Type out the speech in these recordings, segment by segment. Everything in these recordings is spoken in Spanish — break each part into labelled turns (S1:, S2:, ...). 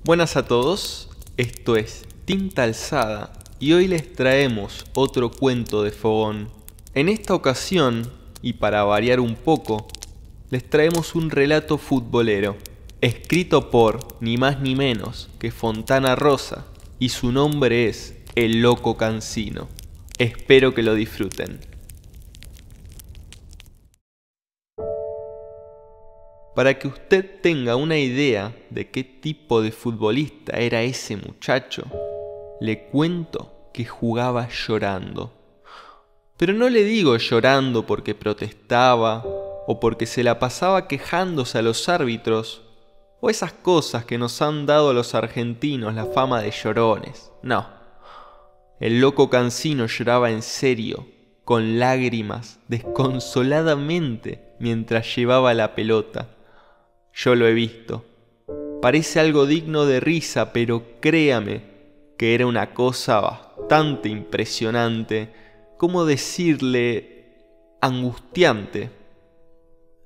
S1: Buenas a todos, esto es Tinta Alzada y hoy les traemos otro cuento de fogón. En esta ocasión, y para variar un poco, les traemos un relato futbolero, escrito por ni más ni menos que Fontana Rosa, y su nombre es El Loco Cansino. Espero que lo disfruten. Para que usted tenga una idea de qué tipo de futbolista era ese muchacho, le cuento que jugaba llorando. Pero no le digo llorando porque protestaba o porque se la pasaba quejándose a los árbitros o esas cosas que nos han dado a los argentinos la fama de llorones. No, el Loco Cansino lloraba en serio, con lágrimas, desconsoladamente mientras llevaba la pelota. Yo lo he visto. Parece algo digno de risa, pero créame que era una cosa bastante impresionante. ¿Cómo decirle? Angustiante.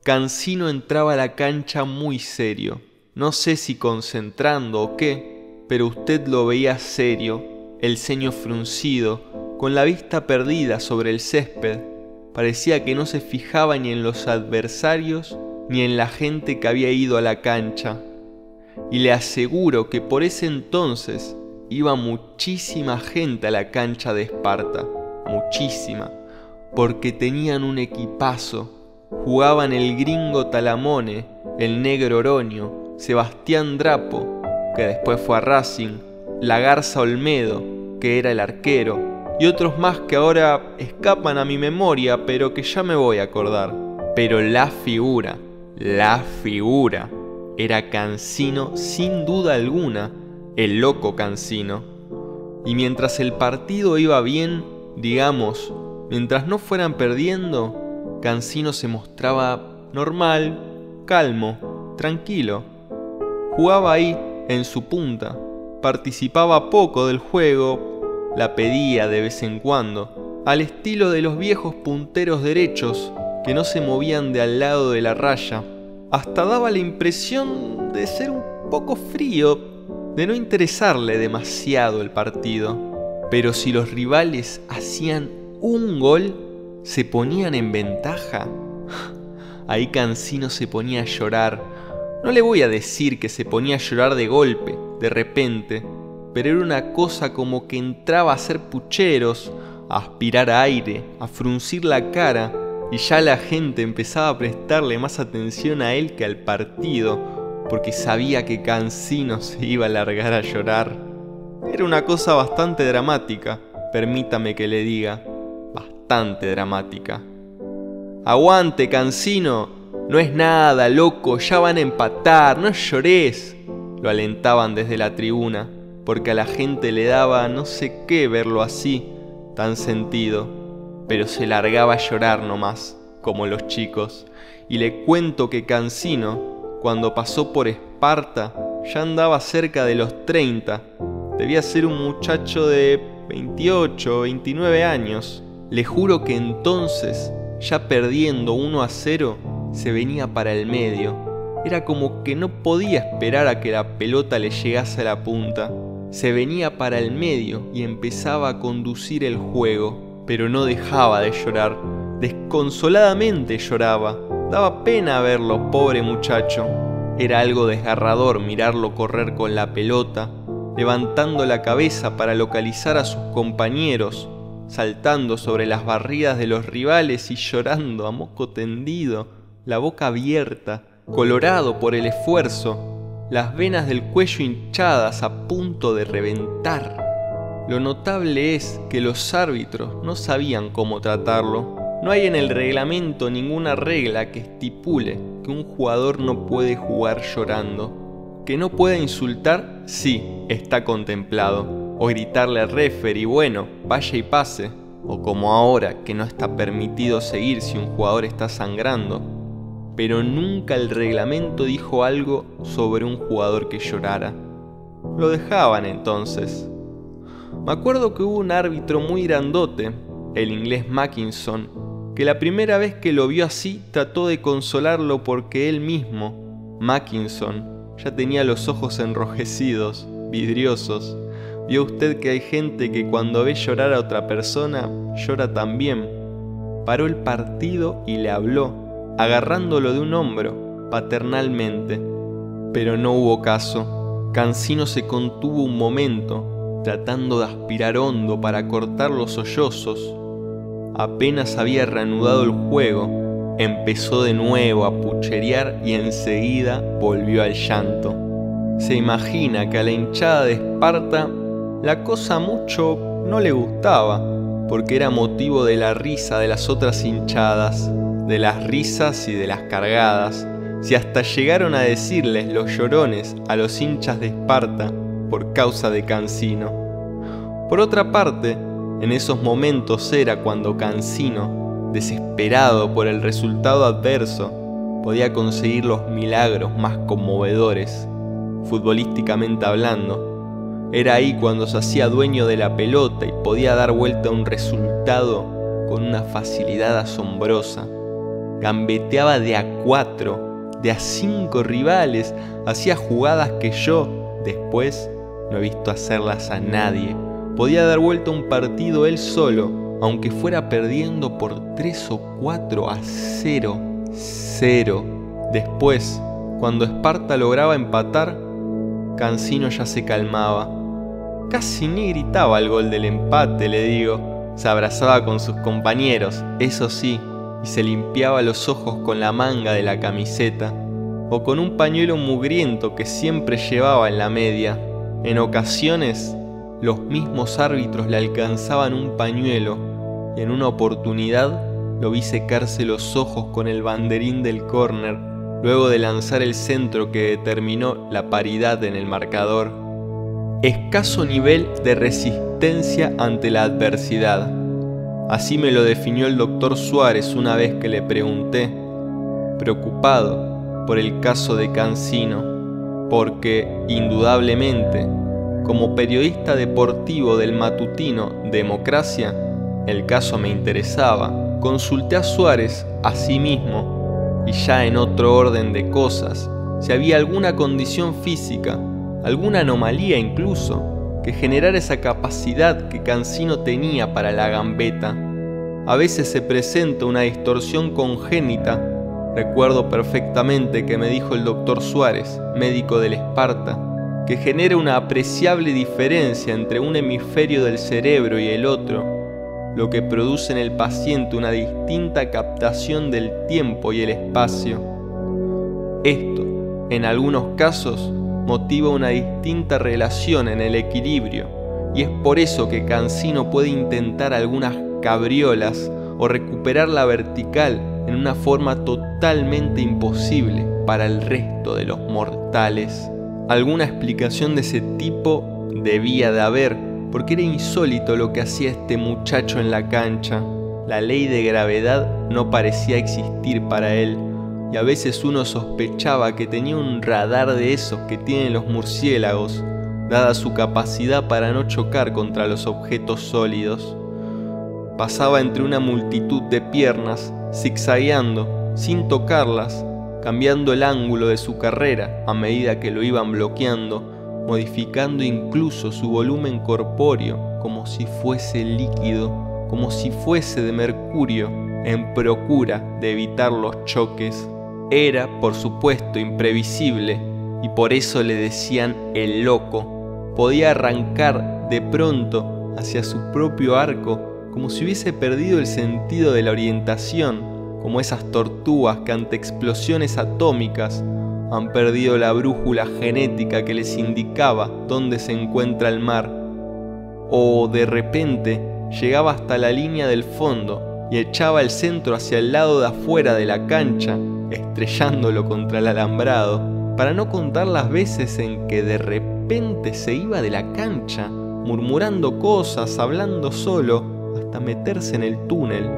S1: Cansino entraba a la cancha muy serio. No sé si concentrando o qué, pero usted lo veía serio, el ceño fruncido, con la vista perdida sobre el césped. Parecía que no se fijaba ni en los adversarios ni en la gente que había ido a la cancha. Y le aseguro que por ese entonces iba muchísima gente a la cancha de Esparta, muchísima, porque tenían un equipazo. Jugaban el Gringo Talamone, el Negro Oroño, Sebastián Drapo, que después fue a Racing, la Garza Olmedo, que era el arquero, y otros más que ahora escapan a mi memoria, pero que ya me voy a acordar. Pero la figura era Cansino sin duda alguna, el Loco Cansino. Y mientras el partido iba bien, digamos, mientras no fueran perdiendo, Cansino se mostraba normal, calmo, tranquilo. Jugaba ahí, en su punta, participaba poco del juego, la pedía de vez en cuando, al estilo de los viejos punteros derechos que no se movían de al lado de la raya. Hasta daba la impresión de ser un poco frío, de no interesarle demasiado el partido. Pero si los rivales hacían un gol, se ponían en ventaja. Ahí Cansino se ponía a llorar. No le voy a decir que se ponía a llorar de golpe, de repente, pero era una cosa como que entraba a hacer pucheros, a aspirar aire, a fruncir la cara, y ya la gente empezaba a prestarle más atención a él que al partido, porque sabía que Cansino se iba a largar a llorar. Era una cosa bastante dramática, permítame que le diga, bastante dramática. ¡Aguante, Cansino! No es nada, loco, ya van a empatar, no llores, lo alentaban desde la tribuna, porque a la gente le daba no sé qué verlo así, tan sentido. Pero se largaba a llorar nomás, como los chicos. Y le cuento que Cansino, cuando pasó por Esparta, ya andaba cerca de los 30. Debía ser un muchacho de 28 o 29 años. Le juro que entonces, ya perdiendo 1-0, se venía para el medio. Era como que no podía esperar a que la pelota le llegase a la punta. Se venía para el medio y empezaba a conducir el juego. Pero no dejaba de llorar, desconsoladamente lloraba. Daba pena verlo, pobre muchacho. Era algo desgarrador mirarlo correr con la pelota, levantando la cabeza para localizar a sus compañeros, saltando sobre las barridas de los rivales y llorando a moco tendido, la boca abierta, colorado por el esfuerzo, las venas del cuello hinchadas a punto de reventar. Lo notable es que los árbitros no sabían cómo tratarlo. No hay en el reglamento ninguna regla que estipule que un jugador no puede jugar llorando. Que no pueda insultar, sí, está contemplado. O gritarle al referee, bueno, vaya y pase. O como ahora, que no está permitido seguir si un jugador está sangrando. Pero nunca el reglamento dijo algo sobre un jugador que llorara. Lo dejaban entonces. Me acuerdo que hubo un árbitro muy grandote, el inglés Mackinson, que la primera vez que lo vio así trató de consolarlo porque él mismo, Mackinson, ya tenía los ojos enrojecidos, vidriosos. ¿Vio usted que hay gente que cuando ve llorar a otra persona, llora también? Paró el partido y le habló, agarrándolo de un hombro, paternalmente. Pero no hubo caso. Cancino se contuvo un momento, tratando de aspirar hondo para cortar los sollozos. Apenas había reanudado el juego, empezó de nuevo a pucherear y enseguida volvió al llanto. Se imagina que a la hinchada de Esparta la cosa mucho no le gustaba, porque era motivo de la risa de las otras hinchadas, de las risas y de las cargadas, si hasta llegaron a decirles los llorones a los hinchas de Esparta por causa de Cancino. Por otra parte, en esos momentos era cuando Cancino, desesperado por el resultado adverso, podía conseguir los milagros más conmovedores, futbolísticamente hablando. Era ahí cuando se hacía dueño de la pelota y podía dar vuelta a un resultado con una facilidad asombrosa. Gambeteaba de a 4, de a 5 rivales, hacía jugadas que yo, después, no he visto hacerlas a nadie. Podía dar vuelta a un partido él solo, aunque fuera perdiendo por 3 o 4 a 0. Después, cuando Esparta lograba empatar, Cancino ya se calmaba. Casi ni gritaba el gol del empate, le digo. Se abrazaba con sus compañeros, eso sí, y se limpiaba los ojos con la manga de la camiseta, o con un pañuelo mugriento que siempre llevaba en la media. En ocasiones, los mismos árbitros le alcanzaban un pañuelo, y en una oportunidad lo vi secarse los ojos con el banderín del córner, luego de lanzar el centro que determinó la paridad en el marcador. Escaso nivel de resistencia ante la adversidad. Así me lo definió el doctor Suárez una vez que le pregunté, preocupado por el caso de Cancino, porque, indudablemente, como periodista deportivo del matutino Democracia, el caso me interesaba. Consulté a Suárez a sí mismo, y ya en otro orden de cosas, si había alguna condición física, alguna anomalía incluso, que generara esa capacidad que Cancino tenía para la gambeta. A veces se presenta una distorsión congénita. Recuerdo perfectamente que me dijo el doctor Suárez, médico del Esparta, que genera una apreciable diferencia entre un hemisferio del cerebro y el otro, lo que produce en el paciente una distinta captación del tiempo y el espacio. Esto, en algunos casos, motiva una distinta relación en el equilibrio, y es por eso que Cancino puede intentar algunas cabriolas o recuperar la vertical en una forma totalmente imposible para el resto de los mortales. Alguna explicación de ese tipo debía de haber, porque era insólito lo que hacía este muchacho en la cancha. La ley de gravedad no parecía existir para él, y a veces uno sospechaba que tenía un radar de esos que tienen los murciélagos, dada su capacidad para no chocar contra los objetos sólidos. Pasaba entre una multitud de piernas, zigzagueando, sin tocarlas, cambiando el ángulo de su carrera a medida que lo iban bloqueando, modificando incluso su volumen corpóreo como si fuese líquido, como si fuese de mercurio, en procura de evitar los choques. Era, por supuesto, imprevisible, y por eso le decían el loco. Podía arrancar de pronto hacia su propio arco, como si hubiese perdido el sentido de la orientación, como esas tortugas que ante explosiones atómicas han perdido la brújula genética que les indicaba dónde se encuentra el mar. O de repente llegaba hasta la línea del fondo y echaba el centro hacia el lado de afuera de la cancha, estrellándolo contra el alambrado, para no contar las veces en que de repente se iba de la cancha, murmurando cosas, hablando solo, hasta meterse en el túnel.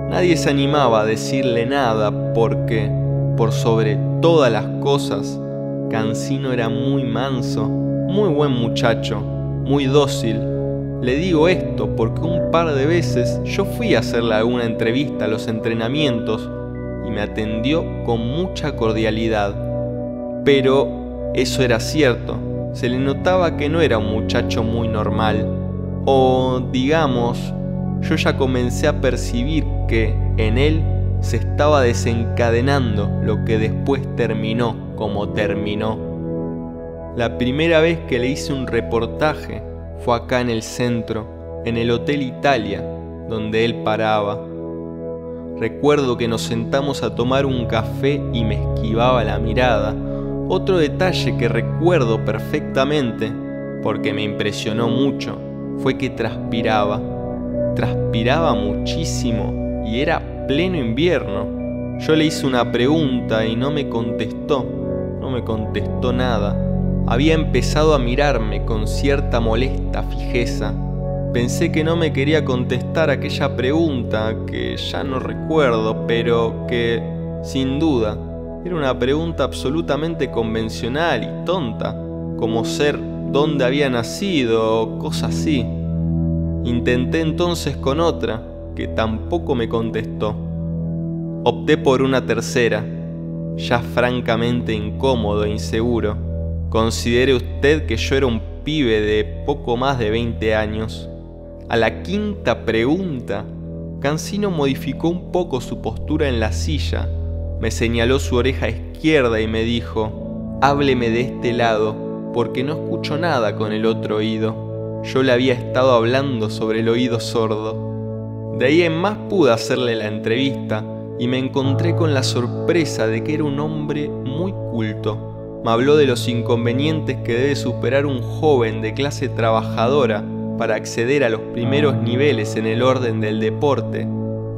S1: Nadie se animaba a decirle nada porque, por sobre todas las cosas, Cancino era muy manso, muy buen muchacho, muy dócil. Le digo esto porque un par de veces yo fui a hacerle alguna entrevista a los entrenamientos y me atendió con mucha cordialidad. Pero Eso era cierto, se le notaba que no era un muchacho muy normal. O, digamos, yo ya comencé a percibir que en él se estaba desencadenando lo que después terminó como terminó. La primera vez que le hice un reportaje fue acá en el centro, en el Hotel Italia, donde él paraba. Recuerdo que nos sentamos a tomar un café y me esquivaba la mirada. Otro detalle que recuerdo perfectamente, porque me impresionó mucho, fue que transpiraba. Transpiraba muchísimo y era pleno invierno. Yo le hice una pregunta y no me contestó nada. Había empezado a mirarme con cierta molesta fijeza. Pensé que no me quería contestar aquella pregunta que ya no recuerdo, pero que, sin duda, era una pregunta absolutamente convencional y tonta, como ser dónde había nacido o cosas así. Intenté entonces con otra, que tampoco me contestó. Opté por una tercera, ya francamente incómodo e inseguro. Considere usted que yo era un pibe de poco más de 20 años. A la quinta pregunta, Cancino modificó un poco su postura en la silla, me señaló su oreja izquierda y me dijo: hábleme de este lado, porque no escucho nada con el otro oído. Yo le había estado hablando sobre el oído sordo. De ahí en más pude hacerle la entrevista y me encontré con la sorpresa de que era un hombre muy culto. Me habló de los inconvenientes que debe superar un joven de clase trabajadora para acceder a los primeros niveles en el orden del deporte,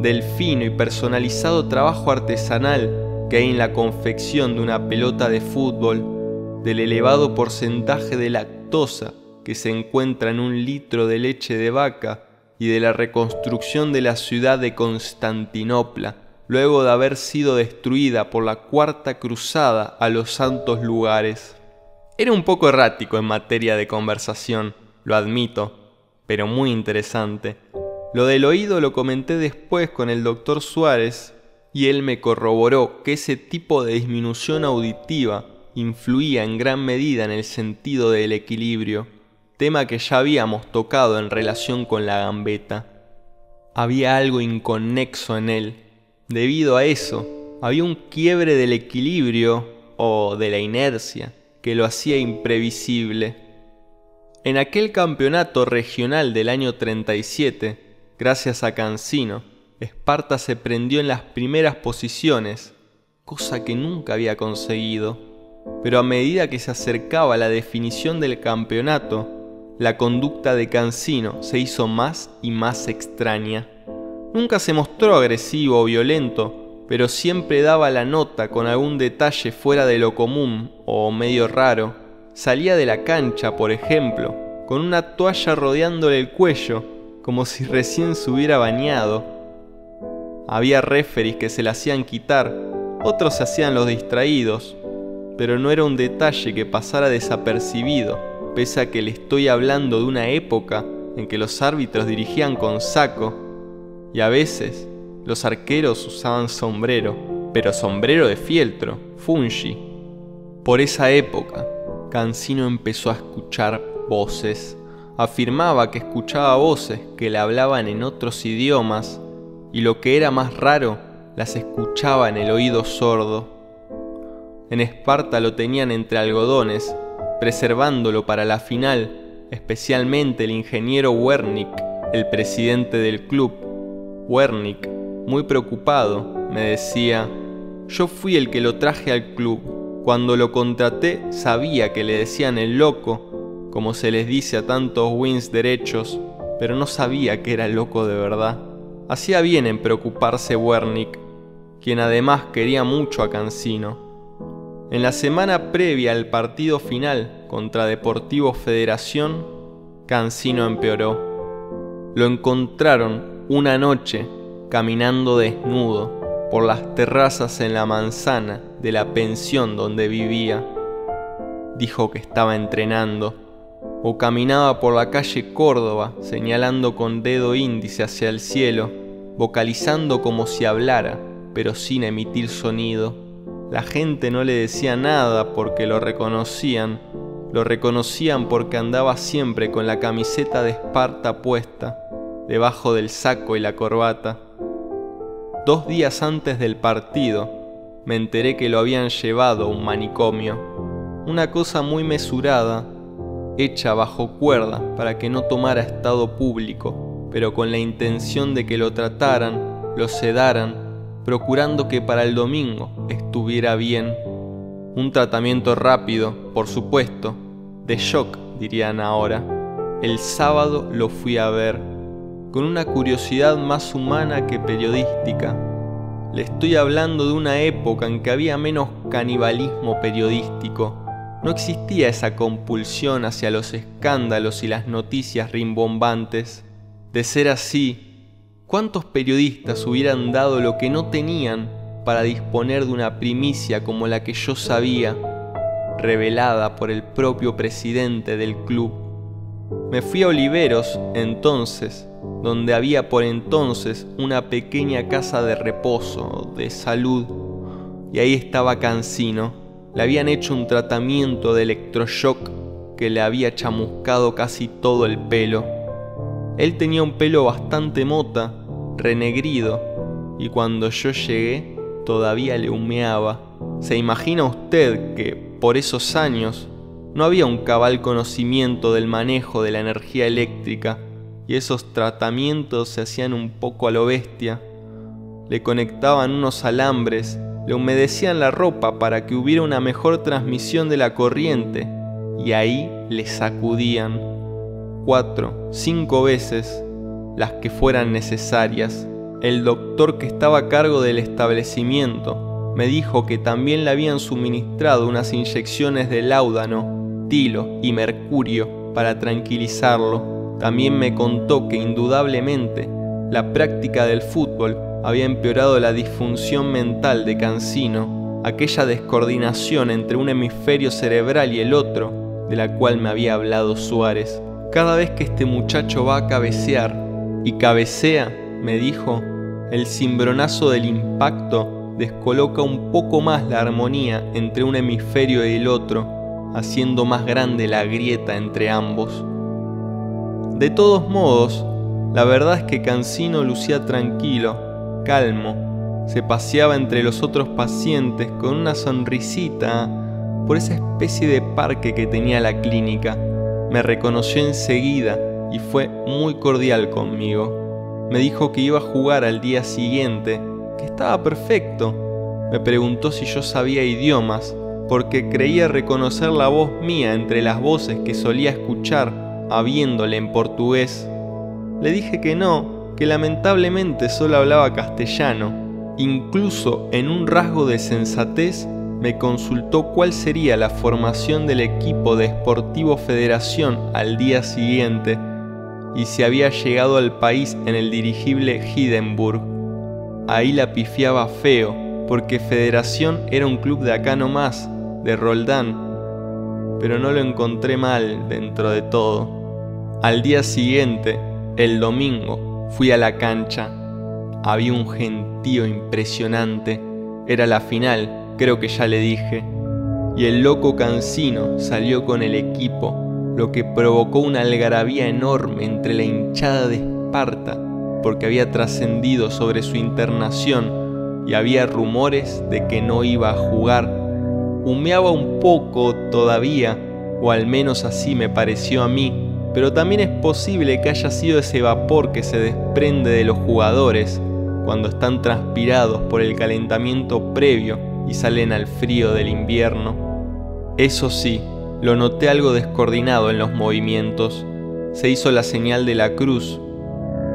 S1: del fino y personalizado trabajo artesanal que hay en la confección de una pelota de fútbol, del elevado porcentaje de lactosa que se encuentra en un litro de leche de vaca y de la reconstrucción de la ciudad de Constantinopla, luego de haber sido destruida por la Cuarta Cruzada a los santos lugares. Era un poco errático en materia de conversación, lo admito, pero muy interesante. Lo del oído lo comenté después con el doctor Suárez y él me corroboró que ese tipo de disminución auditiva influía en gran medida en el sentido del equilibrio, tema que ya habíamos tocado en relación con la gambeta. Había algo inconexo en él. Debido a eso, había un quiebre del equilibrio o de la inercia que lo hacía imprevisible. En aquel campeonato regional del año 37, gracias a Cancino, Esparta se prendió en las primeras posiciones, cosa que nunca había conseguido. Pero a medida que se acercaba la definición del campeonato, la conducta de Cancino se hizo más y más extraña. Nunca se mostró agresivo o violento, pero siempre daba la nota con algún detalle fuera de lo común o medio raro. Salía de la cancha, por ejemplo, con una toalla rodeándole el cuello, como si recién se hubiera bañado. Había referees que se la hacían quitar, otros se hacían los distraídos, pero no era un detalle que pasara desapercibido, pese a que le estoy hablando de una época en que los árbitros dirigían con saco, y a veces los arqueros usaban sombrero, pero sombrero de fieltro, fungi. Por esa época, Cancino empezó a escuchar voces. Afirmaba que escuchaba voces que le hablaban en otros idiomas, y lo que era más raro, las escuchaba en el oído sordo. En Esparta lo tenían entre algodones, preservándolo para la final, especialmente el ingeniero Wernick, el presidente del club. Wernick, muy preocupado, me decía: yo fui el que lo traje al club. Cuando lo contraté sabía que le decían el loco, como se les dice a tantos wins derechos, pero no sabía que era loco de verdad. Hacía bien en preocuparse Wernick, quien además quería mucho a Cancino. En la semana previa al partido final contra Deportivo Federación, Cancino empeoró. Lo encontraron una noche caminando desnudo por las terrazas en la manzana de la pensión donde vivía. Dijo que estaba entrenando, o caminaba por la calle Córdoba señalando con dedo índice hacia el cielo, vocalizando como si hablara, pero sin emitir sonido. La gente no le decía nada porque lo reconocían porque andaba siempre con la camiseta de Esparta puesta, debajo del saco y la corbata. 2 días antes del partido, me enteré que lo habían llevado a un manicomio. Una cosa muy mesurada, hecha bajo cuerda para que no tomara estado público, pero con la intención de que lo trataran, lo sedaran, procurando que para el domingo estuviera bien. Un tratamiento rápido, por supuesto, de shock dirían ahora. El sábado lo fui a ver, con una curiosidad más humana que periodística. Le estoy hablando de una época en que había menos canibalismo periodístico. No existía esa compulsión hacia los escándalos y las noticias rimbombantes. De ser así, ¿cuántos periodistas hubieran dado lo que no tenían para disponer de una primicia como la que yo sabía, revelada por el propio presidente del club? Me fui a Oliveros entonces, donde había por entonces una pequeña casa de reposo, de salud, y ahí estaba Cancino. Le habían hecho un tratamiento de electroshock que le había chamuscado casi todo el pelo. Él tenía un pelo bastante mota, renegrido, y cuando yo llegué todavía le humeaba. ¿Se imagina usted que por esos años no había un cabal conocimiento del manejo de la energía eléctrica y esos tratamientos se hacían un poco a lo bestia? Le conectaban unos alambres, le humedecían la ropa para que hubiera una mejor transmisión de la corriente y ahí le sacudían 4, 5 veces, las que fueran necesarias. El doctor que estaba a cargo del establecimiento me dijo que también le habían suministrado unas inyecciones de láudano, tilo y mercurio para tranquilizarlo. También me contó que indudablemente la práctica del fútbol había empeorado la disfunción mental de Cancino, aquella descoordinación entre un hemisferio cerebral y el otro, de la cual me había hablado Suárez. Cada vez que este muchacho va a cabecear, y cabecea, me dijo, el cimbronazo del impacto descoloca un poco más la armonía entre un hemisferio y el otro, haciendo más grande la grieta entre ambos. De todos modos, la verdad es que Cancino lucía tranquilo, calmo, se paseaba entre los otros pacientes con una sonrisita por esa especie de parque que tenía la clínica. Me reconoció enseguida y fue muy cordial conmigo. Me dijo que iba a jugar al día siguiente, que estaba perfecto. Me preguntó si yo sabía idiomas, porque creía reconocer la voz mía entre las voces que solía escuchar habiéndole en portugués. Le dije que no, que lamentablemente solo hablaba castellano. Incluso en un rasgo de sensatez me consultó cuál sería la formación del equipo de Sportivo Federación al día siguiente y si había llegado al país en el dirigible Hindenburg. Ahí la pifiaba feo, porque Federación era un club de acá nomás, de Roldán, pero no lo encontré mal dentro de todo. Al día siguiente, el domingo, fui a la cancha. Había un gentío impresionante. Era la final, creo que ya le dije. Y el loco Cancino salió con el equipo, lo que provocó una algarabía enorme entre la hinchada de Esparta, porque había trascendido sobre su internación y había rumores de que no iba a jugar. Humeaba un poco todavía, o al menos así me pareció a mí, pero también es posible que haya sido ese vapor que se desprende de los jugadores cuando están transpirados por el calentamiento previo y salen al frío del invierno. Eso sí, lo noté algo descoordinado en los movimientos. Se hizo la señal de la cruz.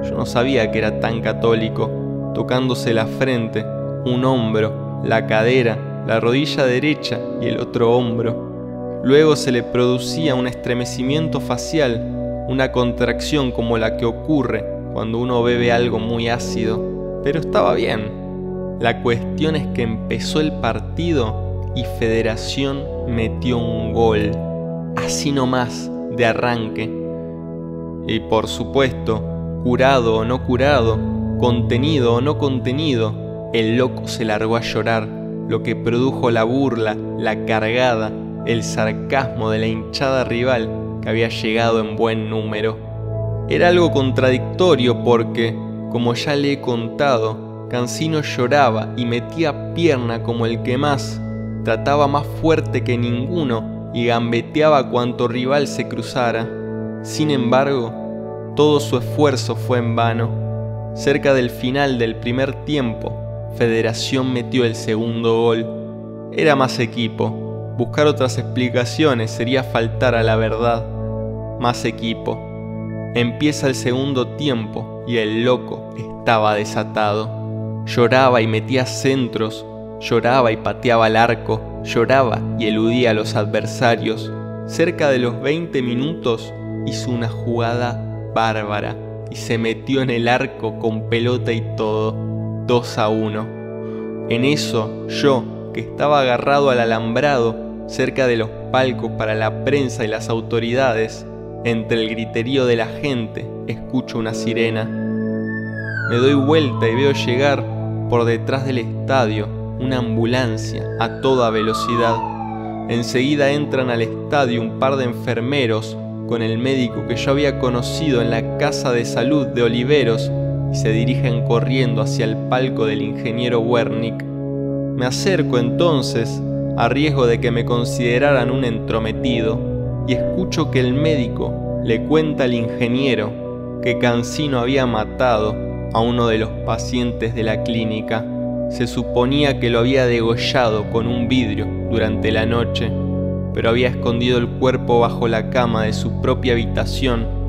S1: Yo no sabía que era tan católico, tocándose la frente, un hombro, la cadera, la rodilla derecha y el otro hombro. Luego se le producía un estremecimiento facial, una contracción como la que ocurre cuando uno bebe algo muy ácido, pero estaba bien. La cuestión es que empezó el partido y Federación metió un gol, así nomás, de arranque. Y por supuesto, curado o no curado, contenido o no contenido, el loco se largó a llorar. lo que produjo la burla, la cargada, el sarcasmo de la hinchada rival que había llegado en buen número. Era algo contradictorio porque, como ya le he contado, Cancino lloraba y metía pierna como el que más, trataba más fuerte que ninguno y gambeteaba cuanto rival se cruzara. Sin embargo, todo su esfuerzo fue en vano. Cerca del final del primer tiempo, Federación metió el segundo gol. Era más equipo. Buscar otras explicaciones sería faltar a la verdad. Más equipo. Empieza el segundo tiempo y el loco estaba desatado. Lloraba y metía centros, lloraba y pateaba al arco, lloraba y eludía a los adversarios. Cerca de los 20 minutos hizo una jugada bárbara y se metió en el arco con pelota y todo, 2-1. En eso, yo, que estaba agarrado al alambrado, cerca de los palcos para la prensa y las autoridades, entre el griterío de la gente, escucho una sirena. Me doy vuelta y veo llegar, por detrás del estadio, una ambulancia a toda velocidad. Enseguida entran al estadio un par de enfermeros con el médico que yo había conocido en la casa de salud de Oliveros y se dirigen corriendo hacia el palco del ingeniero Wernick. Me acerco entonces, a riesgo de que me consideraran un entrometido, y escucho que el médico le cuenta al ingeniero que Cancino había matado a uno de los pacientes de la clínica. Se suponía que lo había degollado con un vidrio durante la noche, pero había escondido el cuerpo bajo la cama de su propia habitación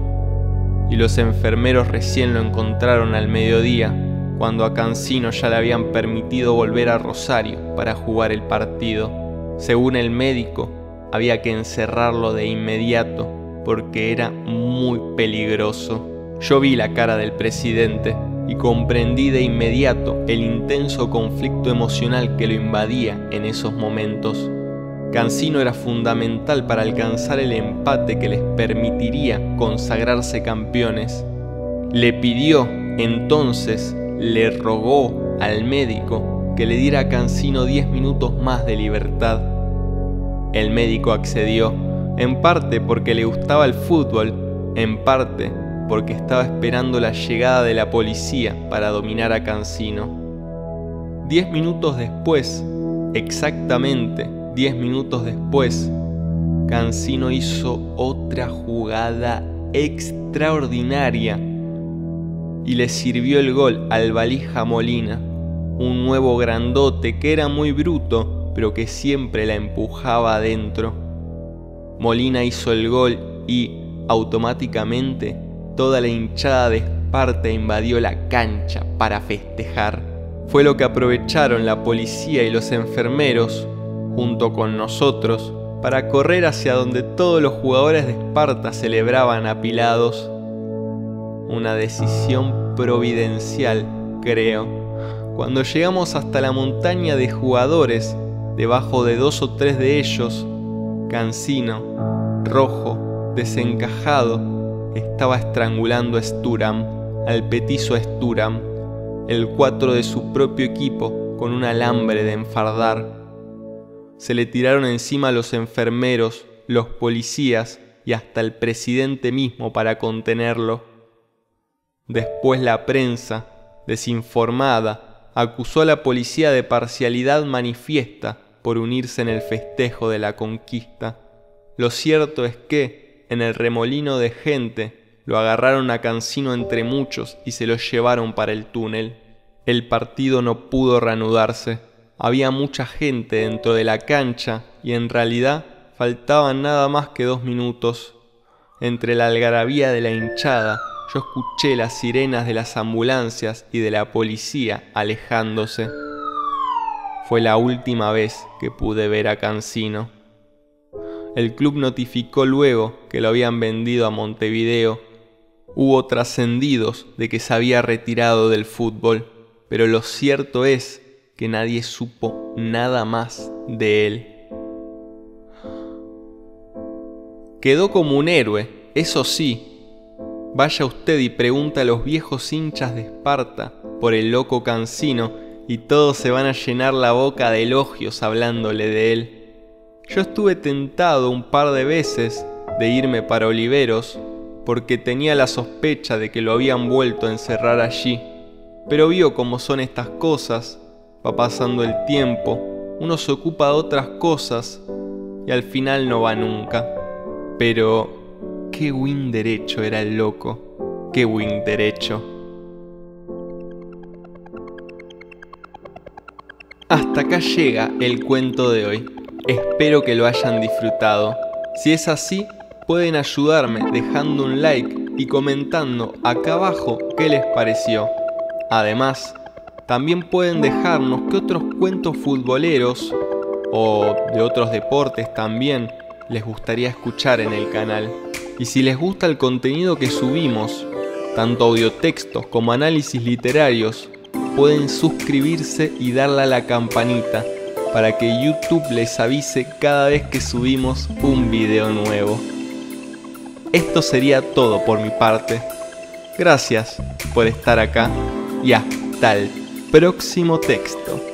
S1: y los enfermeros recién lo encontraron al mediodía, cuando a Cancino ya le habían permitido volver a Rosario para jugar el partido. Según el médico, había que encerrarlo de inmediato porque era muy peligroso. Yo vi la cara del presidente y comprendí de inmediato el intenso conflicto emocional que lo invadía en esos momentos. Cancino era fundamental para alcanzar el empate que les permitiría consagrarse campeones. Le pidió, entonces, le rogó al médico que le diera a Cancino 10 minutos más de libertad. El médico accedió, en parte porque le gustaba el fútbol, en parte porque estaba esperando la llegada de la policía para dominar a Cancino. 10 minutos después, exactamente 10 minutos después, Cancino hizo otra jugada extraordinaria y le sirvió el gol al Valija Molina, un nuevo grandote que era muy bruto, pero que siempre la empujaba adentro. Molina hizo el gol y, automáticamente, toda la hinchada de Esparta invadió la cancha para festejar. Fue lo que aprovecharon la policía y los enfermeros, junto con nosotros, para correr hacia donde todos los jugadores de Esparta celebraban apilados. Una decisión providencial, creo. Cuando llegamos hasta la montaña de jugadores, debajo de 2 o 3 de ellos, Cancino, rojo, desencajado, estaba estrangulando a Sturm, al petizo Sturm, el 4 de su propio equipo, con un alambre de enfardar. Se le tiraron encima los enfermeros, los policías y hasta el presidente mismo para contenerlo. Después la prensa, desinformada, acusó a la policía de parcialidad manifiesta por unirse en el festejo de la conquista. Lo cierto es que, en el remolino de gente, lo agarraron a Cancino entre muchos y se lo llevaron para el túnel. El partido no pudo reanudarse. Había mucha gente dentro de la cancha y en realidad faltaban nada más que 2 minutos. Entre la algarabía de la hinchada, yo escuché las sirenas de las ambulancias y de la policía alejándose. Fue la última vez que pude ver a Cancino. El club notificó luego que lo habían vendido a Montevideo. Hubo trascendidos de que se había retirado del fútbol, pero lo cierto es que nadie supo nada más de él. Quedó como un héroe, eso sí. Vaya usted y pregunte a los viejos hinchas de Esparta por el loco Cancino y todos se van a llenar la boca de elogios hablándole de él. Yo estuve tentado un par de veces de irme para Oliveros porque tenía la sospecha de que lo habían vuelto a encerrar allí, pero vio cómo son estas cosas, va pasando el tiempo, uno se ocupa de otras cosas y al final no va nunca. Pero qué win derecho era el loco, qué win derecho. Hasta acá llega el cuento de hoy. Espero que lo hayan disfrutado. Si es así, pueden ayudarme dejando un like y comentando acá abajo qué les pareció. Además, también pueden dejarnos qué otros cuentos futboleros o de otros deportes también les gustaría escuchar en el canal. Y si les gusta el contenido que subimos, tanto audiotextos como análisis literarios, pueden suscribirse y darle a la campanita para que YouTube les avise cada vez que subimos un video nuevo. Esto sería todo por mi parte. Gracias por estar acá y hasta el próximo texto.